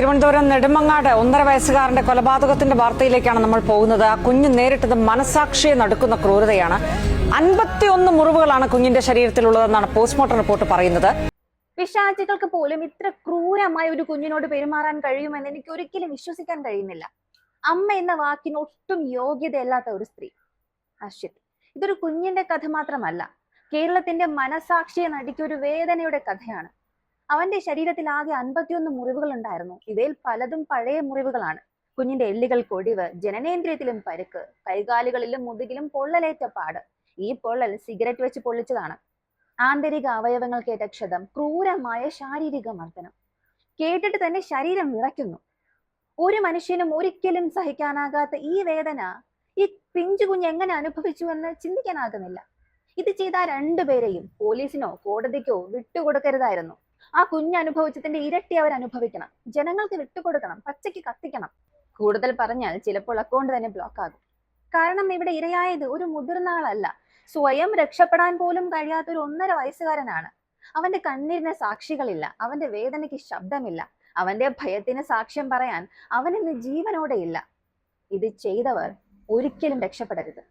തിരുവനന്തപുരം നെടുമങ്ങാട് 1.5 വയസ്സുകാരന്റെ കൊലപാതകത്തിന്റെ വാർത്തയിലേക്കാണ് നമ്മൾ പോകുന്നത്. ആ കുഞ്ഞ് നേരിട്ടത് മനസാക്ഷിയെ നടുക്കുന്ന ക്രൂരതയാണ്. 51 മുറിവുകളാണ് കുഞ്ഞിന്റെ ശരീരത്തിലുള്ളതെന്നാണ് പോസ്റ്റ്മോർട്ടം റിപ്പോർട്ട് പറയുന്നത്. പിശാചുകൾക്ക് പോലും ഇത്ര ക്രൂരമായ ഒരു കുഞ്ഞിനോട് പെരുമാറാൻ കഴിയുമെന്ന് എനിക്ക് ഒരിക്കലും വിശ്വസിക്കാൻ കഴിയുന്നില്ല. അമ്മ എന്ന വാക്കിന് ഒട്ടും യോഗ്യതയല്ലാത്ത ഒരു സ്ത്രീ. അശ്വിത്, ഇതൊരു കുഞ്ഞിന്റെ കഥ മാത്രമല്ല, കേരളത്തിന്റെ മനസാക്ഷിയെ നടുക്കിയ ഒരു വേദനയുടെ കഥയാണ്. അവന്റെ ശരീരത്തിൽ ആകെ 51 മുറിവുകൾ ഉണ്ടായിരുന്നു. ഇവയിൽ പലതും പഴയ മുറിവുകളാണ്. കുഞ്ഞിന്റെ എല്ലുകൾക്ക് ഒടിവ്, ജനനേന്ദ്രിയത്തിലും പരുക്ക്, കൈകാലുകളിലും മുതുകിലും പൊള്ളലേറ്റ പാട്. ഈ പൊള്ളൽ സിഗരറ്റ് വെച്ച് പൊള്ളിച്ചതാണ്. ആന്തരിക അവയവങ്ങൾക്കേറ്റ ക്ഷതം, ക്രൂരമായ ശാരീരിക മർദ്ദനം. കേട്ടിട്ട് തന്നെ ശരീരം വിറയ്ക്കുന്നു. ഒരു മനുഷ്യനും ഒരിക്കലും സഹിക്കാനാകാത്ത ഈ വേദന ഈ പിഞ്ചു കുഞ്ഞ് എങ്ങനെ അനുഭവിച്ചു എന്ന് ചിന്തിക്കാനാകുന്നില്ല. ഇത് ചെയ്ത രണ്ടുപേരെയും പോലീസിനോ കോടതിക്കോ വിട്ടുകൊടുക്കരുതായിരുന്നു. ആ കുഞ്ഞ് അനുഭവിച്ചതിന്റെ ഇരട്ടി അവർ അനുഭവിക്കണം. ജനങ്ങൾക്ക് വിട്ടുകൊടുക്കണം, പച്ചയ്ക്ക് കത്തിക്കണം. കൂടുതൽ പറഞ്ഞാൽ ചിലപ്പോൾ അക്കൗണ്ട് തന്നെ ബ്ലോക്ക് ആകും. കാരണം ഇവിടെ ഇരയായത് ഒരു മുതിർന്ന ആളല്ല, സ്വയം രക്ഷപ്പെടാൻ പോലും കഴിയാത്ത ഒരു 1.5 വയസ്സുകാരനാണ്. അവന്റെ കണ്ണീരിന് സാക്ഷികളില്ല, അവന്റെ വേദനയ്ക്ക് ശബ്ദമില്ല, അവന്റെ ഭയത്തിന് സാക്ഷ്യം പറയാൻ അവനിന്ന് ജീവനോടെയില്ല. ഇത് ചെയ്തവർ ഒരിക്കലും രക്ഷപ്പെടരുത്.